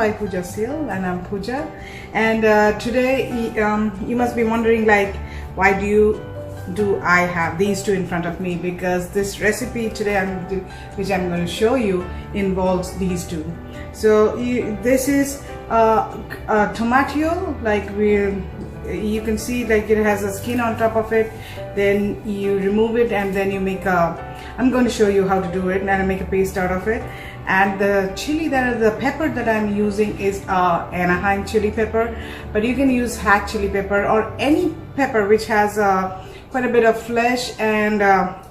by Pooja Seal, and I'm Pooja. And today you must be wondering, like, why do I have these two in front of me? Because this recipe today which I'm going to show you involves these two. So this is a tomatillo, like you can see, like, it has a skin on top of it. Then you remove it and then you make I'm going to show you how to do it, and I make a paste out of it. And the the pepper that I'm using is Anaheim chili pepper, but you can use hacked chili pepper or any pepper which has quite a bit of flesh and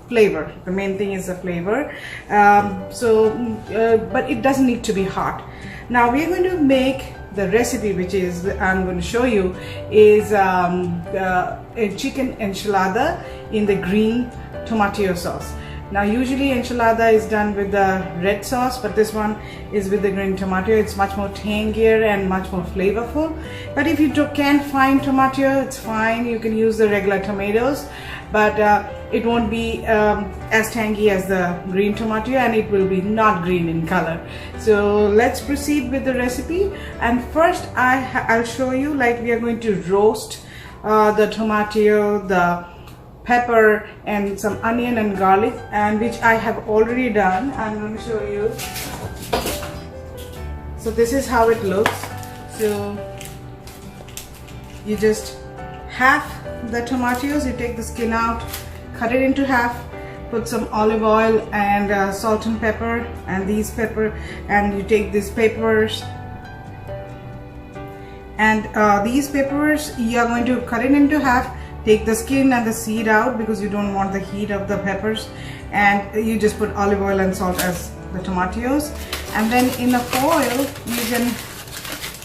flavor. The main thing is the flavor. But it doesn't need to be hot. Now we are going to make the recipe, which is I'm going to show you, is a chicken enchilada in the green tomatillo sauce. Now usually enchilada is done with the red sauce, but this one is with the green tomatillo. It's much more tangier and much more flavorful. But if you can't find tomatillo, it's fine. You can use the regular tomatoes, but it won't be as tangy as the green tomatillo, and it will be not green in color. So let's proceed with the recipe. And first I'll show you, like, we are going to roast the tomatillo, the pepper, and some onion and garlic, and which I have already done. I'm going to show you. So this is how it looks. So you just half the tomatoes, you take the skin out, cut it into half, put some olive oil and salt and pepper, and these pepper, and you take these peppers, and these peppers you are going to cut it into half. Take the skin and the seed out because you don't want the heat of the peppers, and you just put olive oil and salt as the tomatoes. And then in the foil you can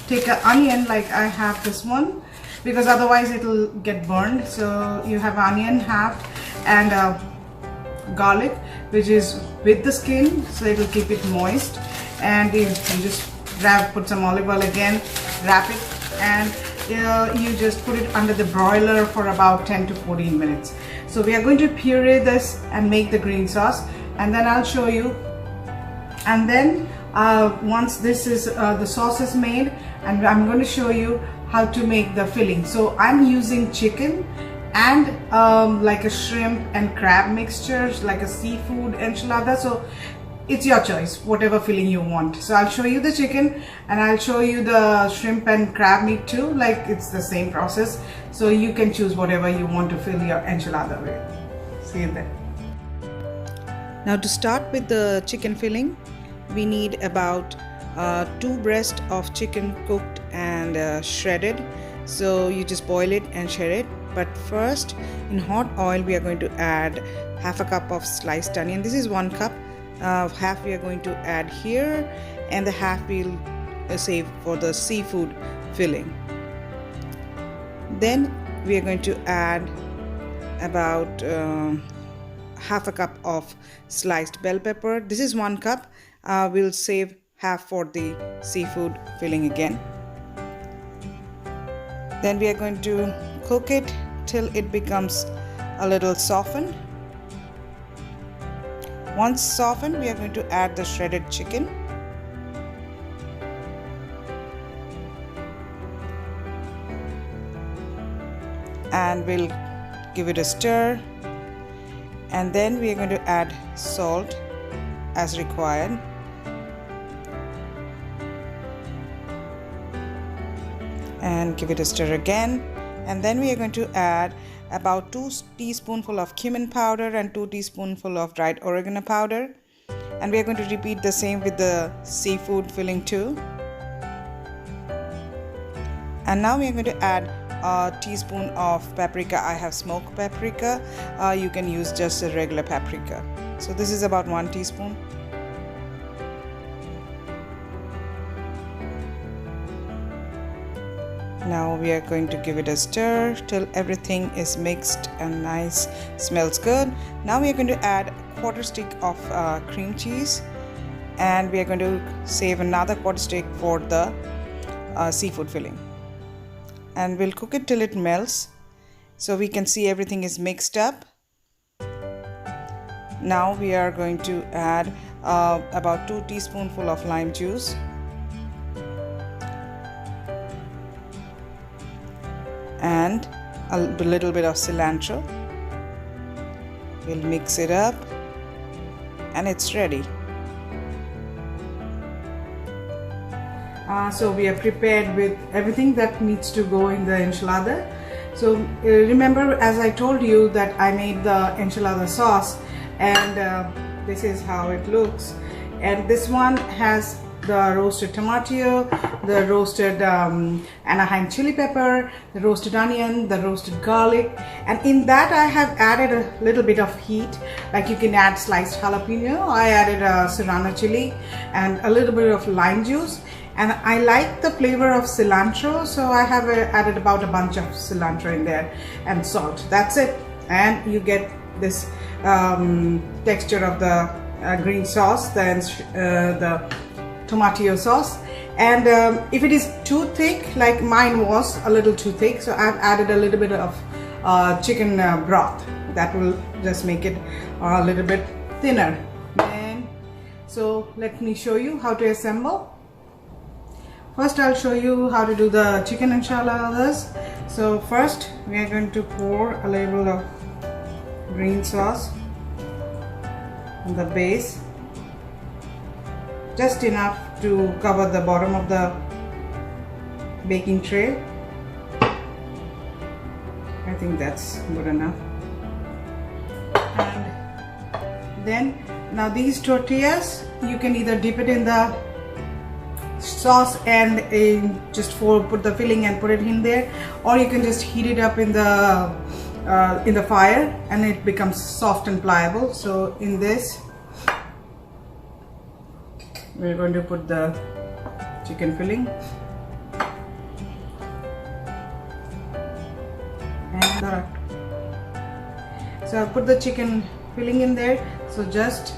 take an onion, like I have this one, because otherwise it'll get burned. So you have onion halved and garlic, which is with the skin, so it'll keep it moist. And you just put some olive oil again, wrap it, and you just put it under the broiler for about 10 to 14 minutes. So we are going to puree this and make the green sauce, and then I'll show you. And then once this is the sauce is made, and I'm going to show you how to make the filling. So I'm using chicken and like a shrimp and crab mixture, like a seafood enchilada. So it's your choice, whatever filling you want. So I'll show you the chicken, and I'll show you the shrimp and crab meat too. Like, it's the same process, so you can choose whatever you want to fill your enchilada with. See you there. Now to start with the chicken filling, we need about 2 breasts of chicken cooked and shredded. So you just boil it and shred it. But first, in hot oil, we are going to add half a cup of sliced onion. This is 1 cup. Half we are going to add here, and the half we'll save for the seafood filling. Then we are going to add about half a cup of sliced bell pepper. This is 1 cup. We'll save half for the seafood filling again. Then we are going to cook it till it becomes a little softened. Once softened, we are going to add the shredded chicken. And we'll give it a stir. And then we are going to add salt as required. And give it a stir again. And then we are going to add about 2 teaspoonful of cumin powder and 2 teaspoonful of dried oregano powder. And we are going to repeat the same with the seafood filling too. And now we are going to add a teaspoon of paprika. I have smoked paprika. You can use just a regular paprika. So this is about 1 teaspoon. Now we are going to give it a stir till everything is mixed and nice, smells good. Now we are going to add a 1/4 stick of cream cheese, and we are going to save another 1/4 stick for the seafood filling. And we'll cook it till it melts, so we can see everything is mixed up. Now we are going to add about 2 teaspoonful of lime juice. and a little bit of cilantro. We'll mix it up and it's ready. So we are prepared with everything that needs to go in the enchilada. So remember, as I told you, that I made the enchilada sauce, and this is how it looks. And this one has the roasted tomatillo, the roasted anaheim chili pepper, the roasted onion, the roasted garlic, and in that I have added a little bit of heat. Like you can add sliced jalapeno. I added a serrano chili and a little bit of lime juice, and I like the flavor of cilantro, so I have added about a bunch of cilantro in there, and salt. That's it, and you get this texture of the green sauce, the tomatillo sauce. And if it is too thick, like mine was a little too thick, so I've added a little bit of chicken broth. That will just make it a little bit thinner. And so let me show you how to assemble. First I'll show you how to do the chicken enchiladas. So first we are going to pour a little of green sauce on the base, just enough to cover the bottom of the baking tray. I think that's good enough. And then now these tortillas, you can either dip it in the sauce and just put the filling and put it in there, or you can just heat it up in the fire and it becomes soft and pliable. So in this we're going to put the chicken filling and so I'll put the chicken filling in there. So just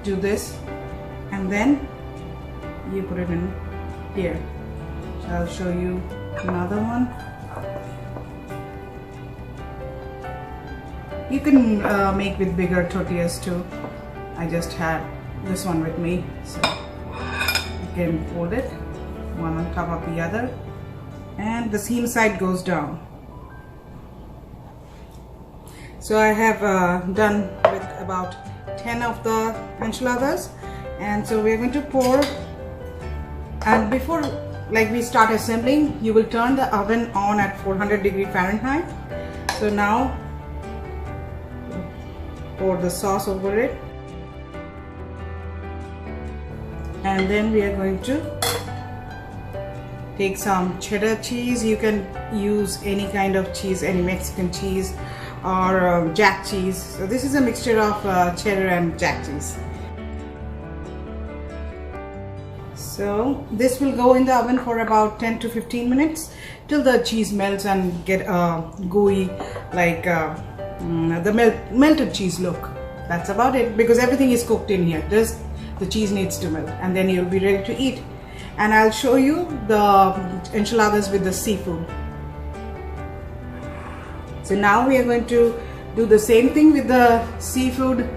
do this and then you put it in here. So I'll show you another one. You can make with bigger tortillas too. I just had this one with me, so you can fold it one on top of the other, and the seam side goes down. So I have done with about 10 of the enchiladas, and so we're going to pour. And before we start assembling, you will turn the oven on at 400 Fahrenheit. So now pour the sauce over it, and then we are going to take some cheddar cheese. You can use any kind of cheese, any Mexican cheese or jack cheese. So this is a mixture of cheddar and jack cheese. So this will go in the oven for about 10 to 15 minutes till the cheese melts and get a gooey, like the melted cheese look. That's about it, because everything is cooked in here. Just the cheese needs to melt, and then you'll be ready to eat. And I'll show you the enchiladas with the seafood. So now we are going to do the same thing with the seafood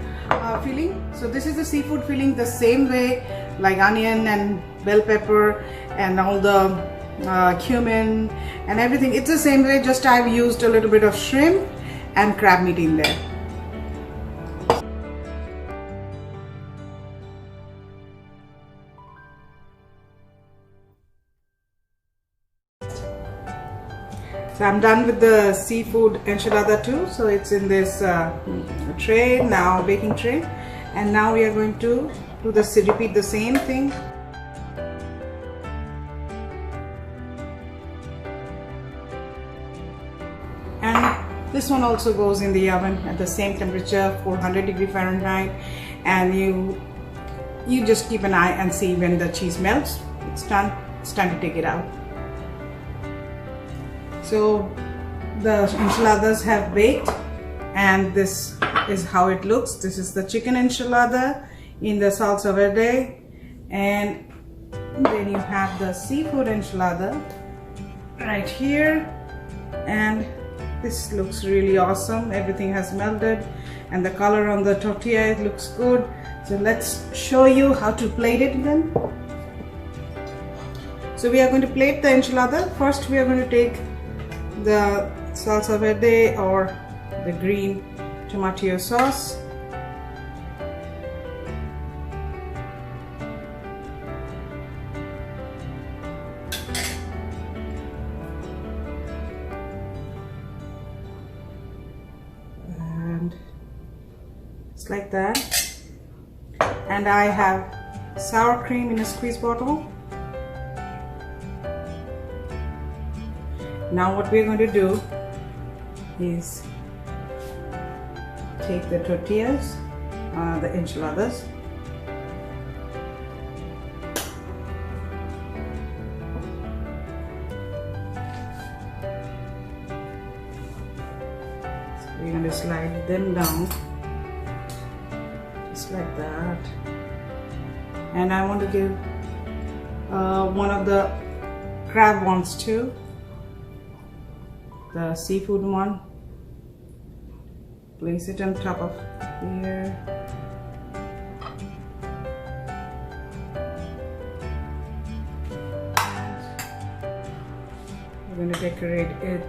filling. So this is the seafood filling the same way, like onion and bell pepper and all the cumin and everything. It's the same way, just I've used a little bit of shrimp and crab meat in there. So I'm done with the seafood enchilada too. So it's in this tray now, baking tray, and now we are going to do repeat the same thing. And this one also goes in the oven at the same temperature, 400 Fahrenheit, and you just keep an eye and see when the cheese melts. It's done. It's time to take it out. So the enchiladas have baked, and this is how it looks. This is the chicken enchilada in the salsa verde, and then you have the seafood enchilada right here, and this looks really awesome. Everything has melted and the color on the tortilla, it looks good. So let's show you how to plate it then. So we are going to plate the enchilada. First we are going to take the salsa verde or the green tomatillo sauce. And it's like that. And I have sour cream in a squeeze bottle. Now what we're going to do is take the tortillas, the enchiladas, so we're going to slide them down just like that. And I want to give one of the crab ones too, the seafood one. Place it on top of here. We're going to decorate it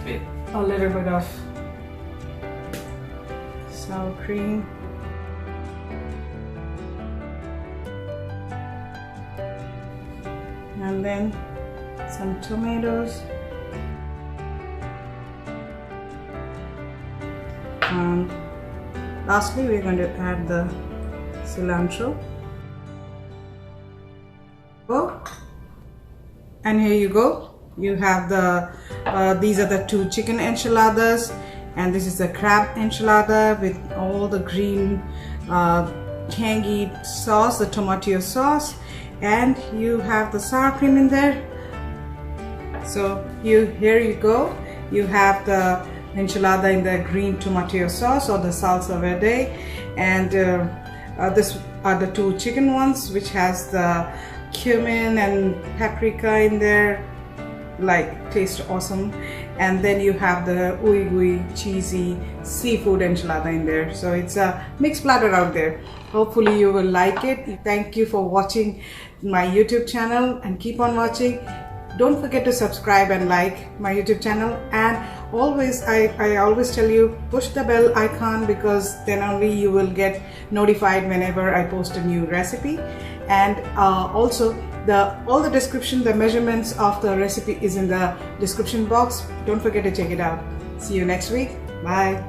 with a little bit of sour cream. And then some tomatoes. And lastly, we're going to add the cilantro. And here you go. You have the these are the two chicken enchiladas, and this is the crab enchilada with all the green tangy sauce, the tomatillo sauce, and you have the sour cream in there. So here you go. You have the enchilada in the green tomatillo sauce or the salsa verde, and this are the two chicken ones, which has the cumin and paprika in there, like taste awesome. And then you have the gooey cheesy seafood enchilada in there. So it's a mixed platter out there. Hopefully you will like it. Thank you for watching my YouTube channel, and keep on watching. Don't forget to subscribe and like my YouTube channel, and always I always tell you, push the bell icon, because then only you will get notified whenever I post a new recipe. And also all the description, the measurements of the recipe is in the description box. Don't forget to check it out. See you next week. Bye.